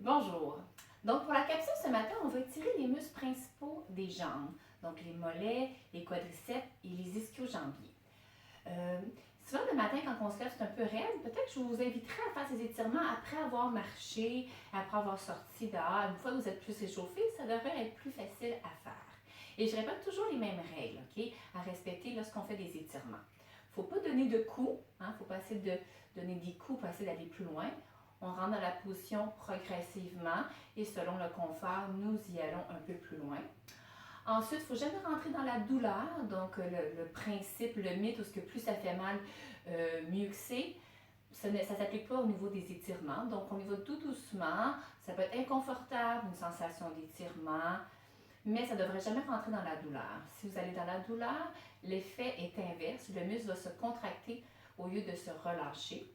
Bonjour. Donc pour la capsule ce matin, on va étirer les muscles principaux des jambes, donc les mollets, les quadriceps et les ischio-jambiers. Souvent le matin quand on se lève c'est un peu raide, peut-être que je vous inviterai à faire ces étirements après avoir marché, après avoir sorti dehors. Une fois que vous êtes plus échauffé, ça devrait être plus facile à faire. Et je répète toujours les mêmes règles, ok, à respecter lorsqu'on fait des étirements. Il ne faut pas donner de coups, il ne faut pas essayer de donner des coups pour essayer d'aller plus loin. On rentre dans la position progressivement et selon le confort, nous y allons un peu plus loin. Ensuite, il ne faut jamais rentrer dans la douleur. Donc, le principe, le mythe, où ce que plus ça fait mal, mieux que c'est. Ça ne s'applique pas au niveau des étirements. Donc, on y va tout doucement. Ça peut être inconfortable, une sensation d'étirement, mais ça ne devrait jamais rentrer dans la douleur. Si vous allez dans la douleur, l'effet est inverse. Le muscle va se contracter au lieu de se relâcher.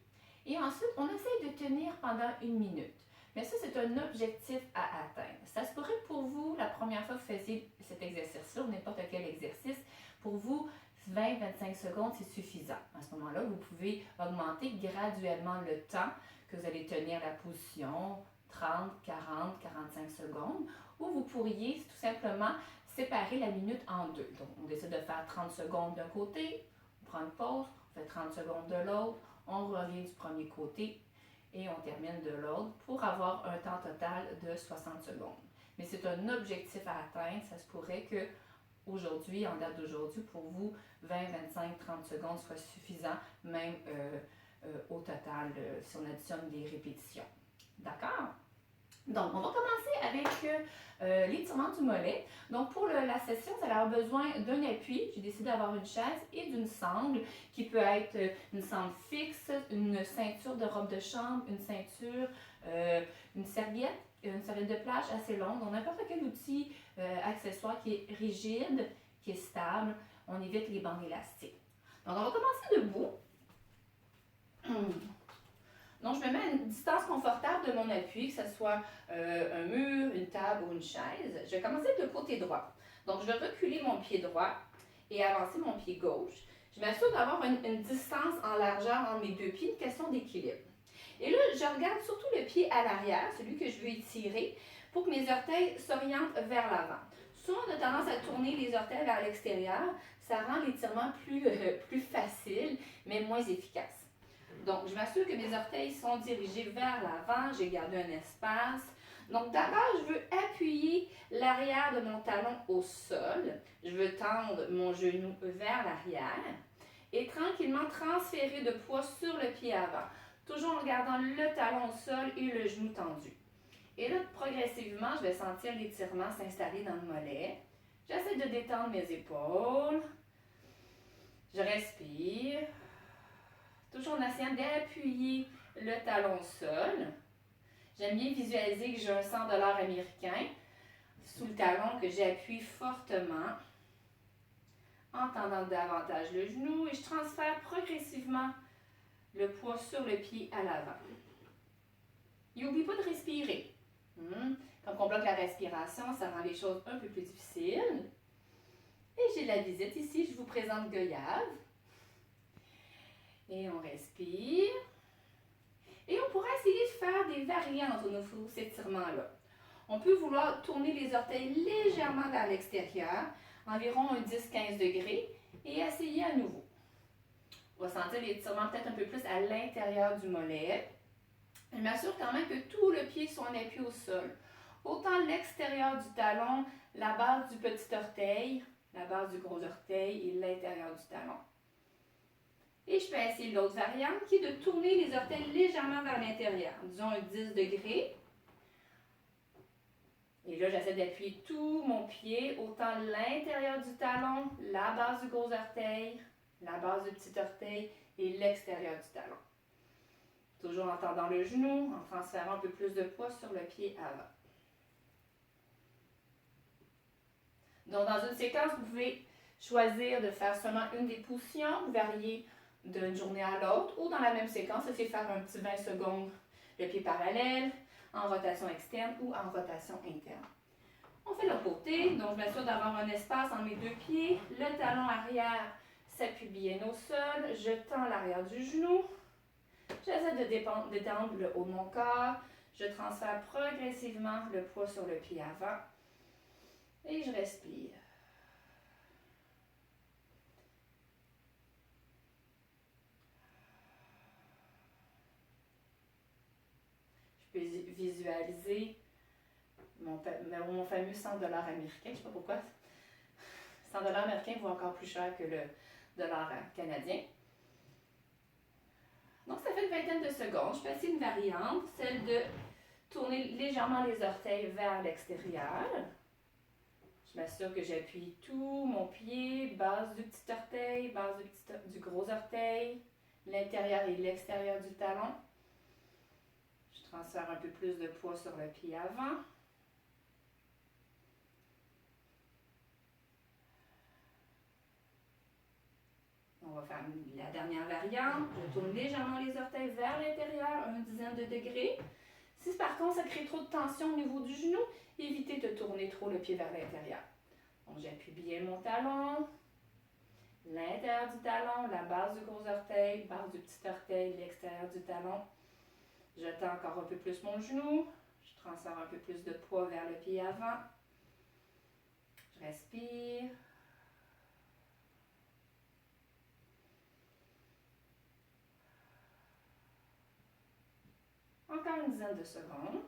Et ensuite, on essaye de tenir pendant 1 minute. Mais ça, c'est un objectif à atteindre. Ça se pourrait que pour vous, la première fois que vous faisiez cet exercice-là, ou n'importe quel exercice, pour vous, 20-25 secondes, c'est suffisant. À ce moment-là, vous pouvez augmenter graduellement le temps que vous allez tenir la position, 30, 40, 45 secondes, ou vous pourriez tout simplement séparer la minute en deux. Donc, on décide de faire 30 secondes d'un côté, on prend une pause, on fait 30 secondes de l'autre, on revient du premier côté et on termine de l'autre pour avoir un temps total de 60 secondes. Mais c'est un objectif à atteindre. Ça se pourrait que aujourd'hui, en date d'aujourd'hui, pour vous, 20, 25, 30 secondes soit suffisant, même au total, si on additionne des répétitions. D'accord? Donc, on va commencer avec l'étirement du mollet. Donc, pour la session, vous allez avoir besoin d'un appui. J'ai décidé d'avoir une chaise et d'une sangle qui peut être une sangle fixe, une ceinture de robe de chambre, une ceinture, une serviette de plage assez longue. Donc, n'importe quel outil accessoire qui est rigide, qui est stable. On évite les bandes élastiques. Donc, on va commencer debout. Donc, je me mets à une distance confortable de mon appui, que ce soit un mur, une table ou une chaise. Je vais commencer de côté droit. Donc, je vais reculer mon pied droit et avancer mon pied gauche. Je m'assure d'avoir une distance en largeur entre mes deux pieds, une question d'équilibre. Et là, je regarde surtout le pied à l'arrière, celui que je veux étirer, pour que mes orteils s'orientent vers l'avant. Souvent, on a tendance à tourner les orteils vers l'extérieur. Ça rend l'étirement plus facile, mais moins efficace. Donc, je m'assure que mes orteils sont dirigés vers l'avant. J'ai gardé un espace. Donc, d'abord, je veux appuyer l'arrière de mon talon au sol. Je veux tendre mon genou vers l'arrière et tranquillement transférer de poids sur le pied avant, toujours en gardant le talon au sol et le genou tendu. Et là, progressivement, je vais sentir l'étirement s'installer dans le mollet. J'essaie de détendre mes épaules. Je respire. Toujours en essayant d'appuyer le talon au sol. J'aime bien visualiser que j'ai un $100 américain sous le talon que j'appuie fortement en tendant davantage le genou et je transfère progressivement le poids sur le pied à l'avant. Et n'oublie pas de respirer. Quand on bloque la respiration, ça rend les choses un peu plus difficiles. Et j'ai la visite ici, je vous présente Goyave. Et on respire. Et on pourra essayer de faire des variantes au niveau de cet étirement-là. On peut vouloir tourner les orteils légèrement vers l'extérieur, environ un 10-15 degrés, et essayer à nouveau. On va sentir l'étirement peut-être un peu plus à l'intérieur du mollet. Je m'assure quand même que tout le pied soit en appui au sol. Autant l'extérieur du talon, la base du petit orteil, la base du gros orteil et l'intérieur du talon. Et je peux essayer l'autre variante qui est de tourner les orteils légèrement vers l'intérieur, disons un 10 degrés. Et là, j'essaie d'appuyer tout mon pied, autant l'intérieur du talon, la base du gros orteil, la base du petit orteil et l'extérieur du talon. Toujours en tendant le genou, en transférant un peu plus de poids sur le pied avant. Donc, dans une séquence, vous pouvez choisir de faire seulement une des positions, varier d'une journée à l'autre, ou dans la même séquence, essayer de faire un petit 20 secondes le pied parallèle, en rotation externe ou en rotation interne. On fait l'autre côté, donc je m'assure d'avoir un espace entre mes deux pieds, le talon arrière s'appuie bien au sol, je tends l'arrière du genou, j'essaie de détendre le haut de mon corps, Je transfère progressivement le poids sur le pied avant et je respire. Je peux visualiser mon fameux 100 $ américain. Je ne sais pas pourquoi. 100 $ américain vaut encore plus cher que le dollar canadien. Donc, ça fait une vingtaine de secondes. Je peux essayer une variante, celle de tourner légèrement les orteils vers l'extérieur. Je m'assure que j'appuie tout mon pied, base du petit orteil, base du gros orteil, l'intérieur et l'extérieur du talon. Je transfère un peu plus de poids sur le pied avant. On va faire la dernière variante. Je tourne légèrement les orteils vers l'intérieur, une dizaine de degrés. Si par contre ça crée trop de tension au niveau du genou, évitez de tourner trop le pied vers l'intérieur. Donc j'appuie bien mon talon, l'intérieur du talon, la base du gros orteil, base du petit orteil, l'extérieur du talon. Je tends encore un peu plus mon genou. Je transfère un peu plus de poids vers le pied avant. Je respire. Encore une dizaine de secondes.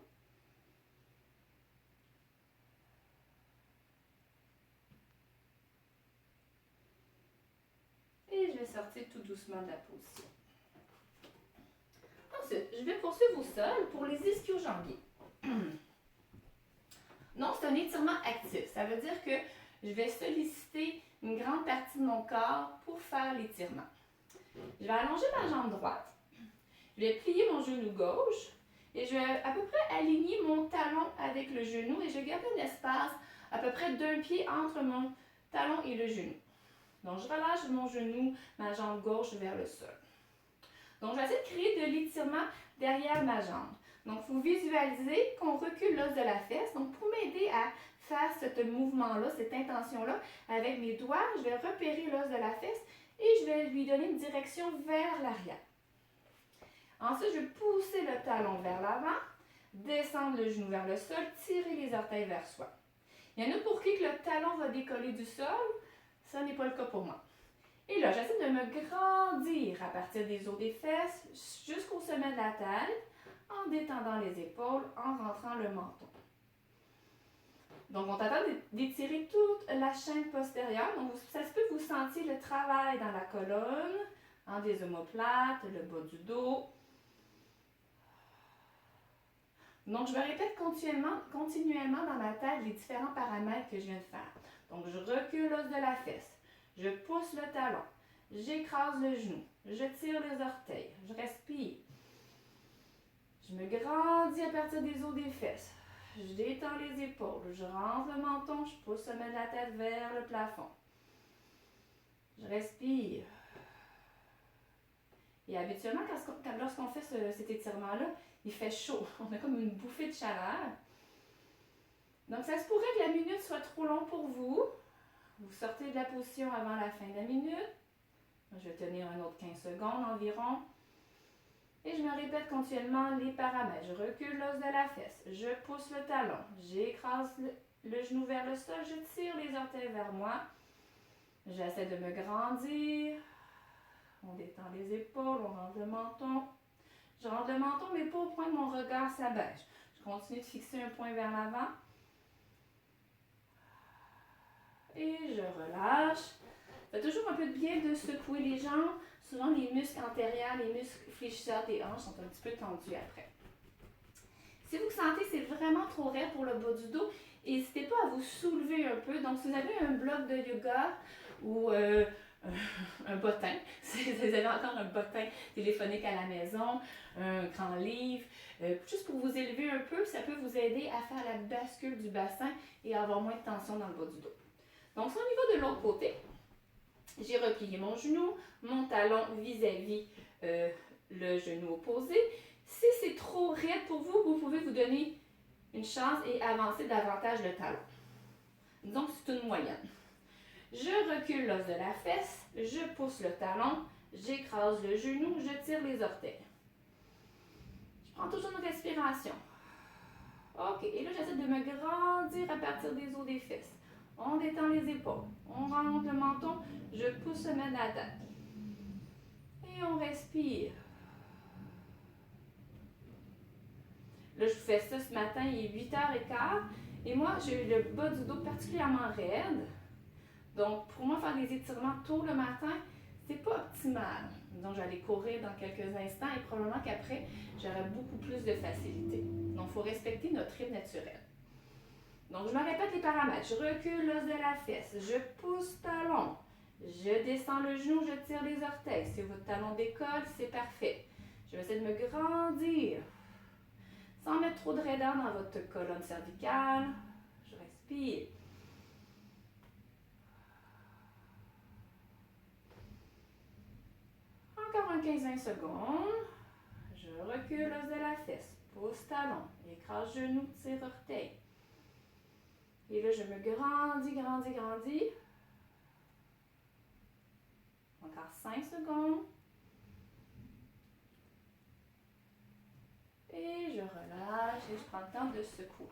Et je vais sortir tout doucement de la position. Ensuite, je vais poursuivre au sol pour les ischio-jambiers. Donc, c'est un étirement actif. Ça veut dire que je vais solliciter une grande partie de mon corps pour faire l'étirement. Je vais allonger ma jambe droite. Je vais plier mon genou gauche et je vais à peu près aligner mon talon avec le genou et je garde un espace à peu près d'un pied entre mon talon et le genou. Donc, je relâche mon genou, ma jambe gauche vers le sol. Donc, je vais essayer de créer de l'étirement derrière ma jambe. Donc, il faut visualiser qu'on recule l'os de la fesse. Donc, pour m'aider à faire ce mouvement-là, cette intention-là, avec mes doigts, je vais repérer l'os de la fesse et je vais lui donner une direction vers l'arrière. Ensuite, je vais pousser le talon vers l'avant, descendre le genou vers le sol, tirer les orteils vers soi. Il y en a pour qui le talon va décoller du sol. Ça n'est pas le cas pour moi. Et là, j'essaie de me grandir à partir des os des fesses jusqu'au sommet de la tête, en détendant les épaules, en rentrant le menton. Donc, on t'attend d'étirer toute la chaîne postérieure. Donc, ça se peut que vous sentiez le travail dans la colonne, en des omoplates, le bas du dos. Donc, je me répète continuellement dans ma tête les différents paramètres que je viens de faire. Donc, je recule l'os de la fesse. Je pousse le talon. J'écrase le genou. Je tire les orteils. Je respire. Je me grandis à partir des os des fesses. Je détends les épaules. Je rentre le menton. Je pousse le sommet de la tête vers le plafond. Je respire. Et habituellement, lorsqu'on fait cet étirement-là, il fait chaud. On a comme une bouffée de chaleur. Donc, ça se pourrait que la minute soit trop longue pour vous. Vous sortez de la position avant la fin de la minute. Je vais tenir un autre 15 secondes environ. Et je me répète continuellement les paramètres. Je recule l'os de la fesse. Je pousse le talon. J'écrase le genou vers le sol. Je tire les orteils vers moi. J'essaie de me grandir. On détend les épaules. On rentre le menton. Je rentre le menton, mais pas au point que mon regard s'abaisse. Je continue de fixer un point vers l'avant. Et je relâche. Ça fait toujours un peu de bien de secouer les jambes. Souvent, les muscles antérieurs, les muscles fléchisseurs des hanches sont un petit peu tendus après. Si vous sentez que c'est vraiment trop raide pour le bas du dos, n'hésitez pas à vous soulever un peu. Donc, si vous avez un bloc de yoga ou un bottin, si vous avez encore un bottin téléphonique à la maison, un grand livre, juste pour vous élever un peu, ça peut vous aider à faire la bascule du bassin et à avoir moins de tension dans le bas du dos. Donc, si on y va de l'autre côté, j'ai replié mon genou, mon talon vis-à-vis le genou opposé. Si c'est trop raide pour vous, vous pouvez vous donner une chance et avancer davantage le talon. Donc, c'est une moyenne. Je recule l'os de la fesse, je pousse le talon, j'écrase le genou, je tire les orteils. Je prends toujours une respiration. OK. Et là, j'essaie de me grandir à partir des os des fesses. On détend les épaules. On rentre le menton. Je pousse le sommet de la tête. Et on respire. Là, je vous fais ça ce matin, il est 8h15. Et moi, j'ai eu le bas du dos particulièrement raide. Donc, pour moi, faire des étirements tôt le matin, c'est pas optimal. Donc, j'allais courir dans quelques instants et probablement qu'après, j'aurai beaucoup plus de facilité. Donc, il faut respecter notre rythme naturel. Donc, je me répète les paramètres. Je recule l'os de la fesse. Je pousse talon. Je descends le genou, je tire les orteils. Si votre talon décolle, c'est parfait. Je vais essayer de me grandir. Sans mettre trop de raideur dans votre colonne cervicale. Je respire. Encore un 15-20 secondes. Je recule l'os de la fesse. Pousse talon. Écrase genou, tire orteil. Et là, je me grandis. Encore 5 secondes. Et je relâche et je prends le temps de secouer.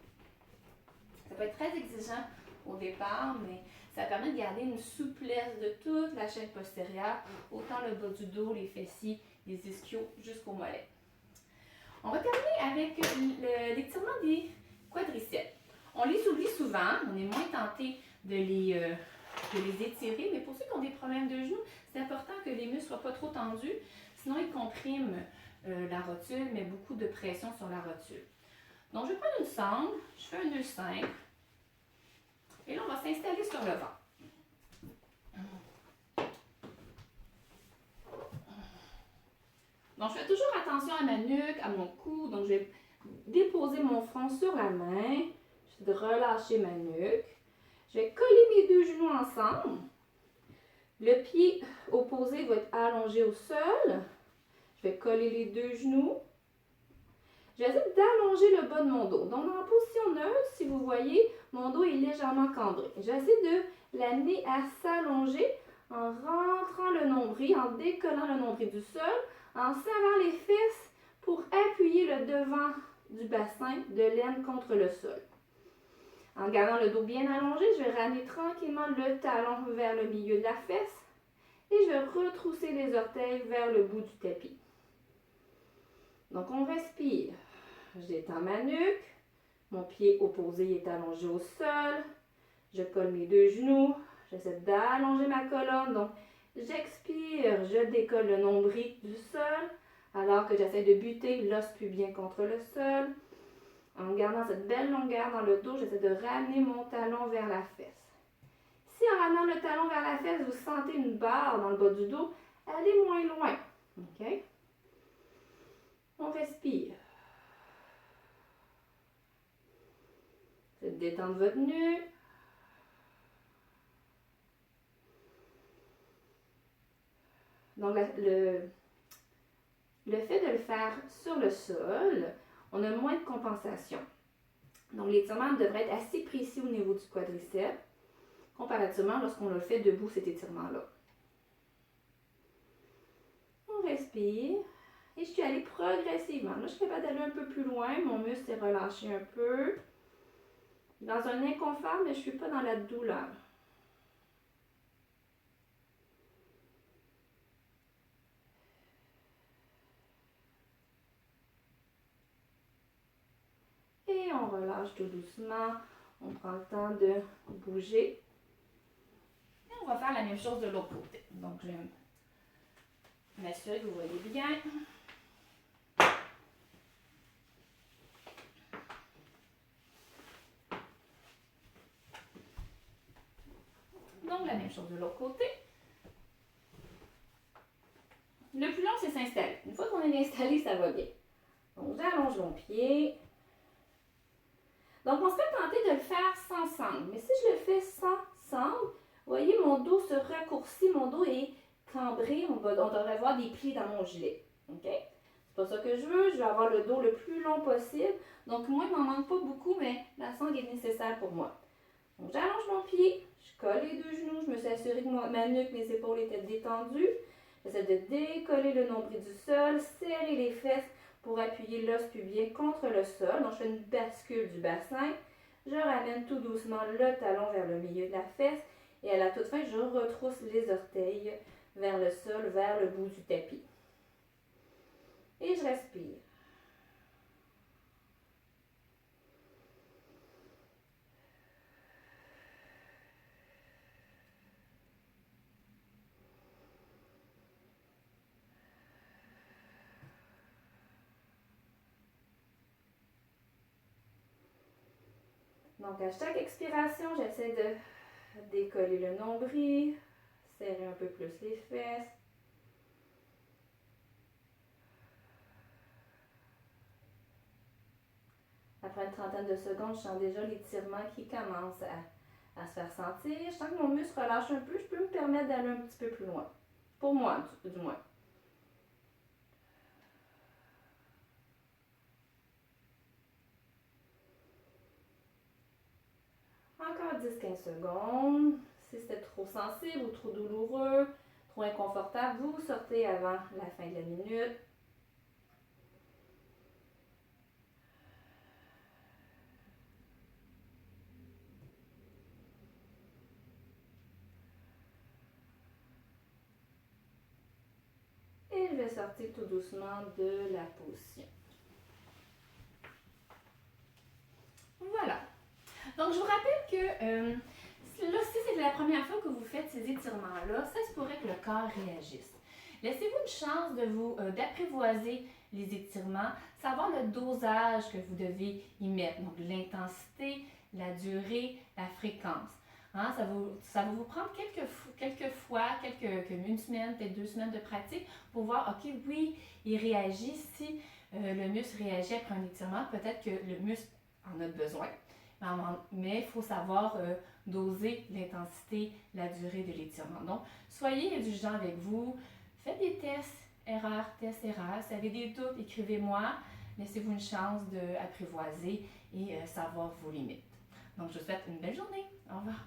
Ça peut être très exigeant au départ, mais ça permet de garder une souplesse de toute la chaîne postérieure, autant le bas du dos, les fessiers, les ischios, jusqu'au mollet. On va terminer avec l'étirement des quadriceps. On les oublie souvent, on est moins tenté de les étirer, mais pour ceux qui ont des problèmes de genoux, c'est important que les muscles ne soient pas trop tendus, sinon ils compriment la rotule, met beaucoup de pression sur la rotule. Donc, je vais prendre une sangle, je fais un nœud simple, et là, on va s'installer sur le ventre. Donc, je fais toujours attention à ma nuque, à mon cou, donc je vais déposer mon front sur la main, je vais relâcher ma nuque, je vais coller mes deux genoux ensemble, le pied opposé va être allongé au sol, je vais coller les deux genoux. J'essaie d'allonger le bas de mon dos. Donc, en position neutre, si vous voyez, mon dos est légèrement cambré. J'essaie de l'amener à s'allonger en rentrant le nombril, en décollant le nombril du sol, en serrant les fesses pour appuyer le devant du bassin de l'aine contre le sol. En gardant le dos bien allongé, je vais ramener tranquillement le talon vers le milieu de la fesse et je vais retrousser les orteils vers le bout du tapis. Donc, on respire. Je détends ma nuque. Mon pied opposé est allongé au sol. Je colle mes deux genoux. J'essaie d'allonger ma colonne. Donc, j'expire. Je décolle le nombril du sol alors que j'essaie de buter l'os pubien contre le sol. En gardant cette belle longueur dans le dos, j'essaie de ramener mon talon vers la fesse. Si en ramenant le talon vers la fesse, vous sentez une barre dans le bas du dos, allez moins loin. OK? On respire. Détendre votre nuque. Donc, le fait de le faire sur le sol, on a moins de compensation. Donc, l'étirement devrait être assez précis au niveau du quadriceps, comparativement lorsqu'on le fait debout, cet étirement-là. On respire. Et je suis allée progressivement. Là, je suis capable d'aller un peu plus loin. Mon muscle est relâché un peu. Dans un inconfort, mais je ne suis pas dans la douleur. Et on relâche tout doucement. On prend le temps de bouger. Et on va faire la même chose de l'autre côté. Donc, je vais m'assurer que vous voyez bien. Donc, la même chose de l'autre côté. Le plus long, c'est s'installer. Une fois qu'on est installé, ça va bien. Donc, j'allonge mon pied. Donc, on serait tenté de le faire sans sangle. Mais si je le fais sans sangle, vous voyez, mon dos se raccourcit, mon dos est cambré. On devrait voir des plis dans mon gilet. OK? C'est pas ça que je veux. Je veux avoir le dos le plus long possible. Donc, moi, il m'en manque pas beaucoup, mais la sangle est nécessaire pour moi. Donc, j'allonge mon pied. Je colle les deux genoux. Je me suis assurée que ma nuque, mes épaules étaient détendues. J'essaie de décoller le nombril du sol, serrer les fesses pour appuyer l'os pubien contre le sol. Donc, je fais une bascule du bassin. Je ramène tout doucement le talon vers le milieu de la fesse. Et à la toute fin, je retrousse les orteils vers le sol, vers le bout du tapis. Et je respire. Donc, à chaque expiration, j'essaie de décoller le nombril, serrer un peu plus les fesses. Après une trentaine de secondes, je sens déjà l'étirement qui commence à se faire sentir. Je sens que mon muscle relâche un peu. Je peux me permettre d'aller un petit peu plus loin. Pour moi, du moins. Encore 10-15 secondes. Si c'était trop sensible ou trop douloureux, trop inconfortable, vous sortez avant la fin de la minute. Et je vais sortir tout doucement de la position. Voilà. Donc, je vous rappelle que là, si c'est la première fois que vous faites ces étirements-là, ça se pourrait que le corps réagisse. Laissez-vous une chance d'apprivoiser les étirements, savoir le dosage que vous devez y mettre, donc l'intensité, la durée, la fréquence. Hein, ça va vous prendre quelques fois, une semaine, peut-être 2 semaines de pratique pour voir, OK, oui, il réagit. Si le muscle réagit après un étirement, peut-être que le muscle en a besoin. Mais il faut savoir doser l'intensité, la durée de l'étirement. Donc, soyez indulgents avec vous. Faites des tests, erreurs. Si vous avez des doutes, écrivez-moi. Laissez-vous une chance d'apprivoiser et savoir vos limites. Donc, je vous souhaite une belle journée. Au revoir.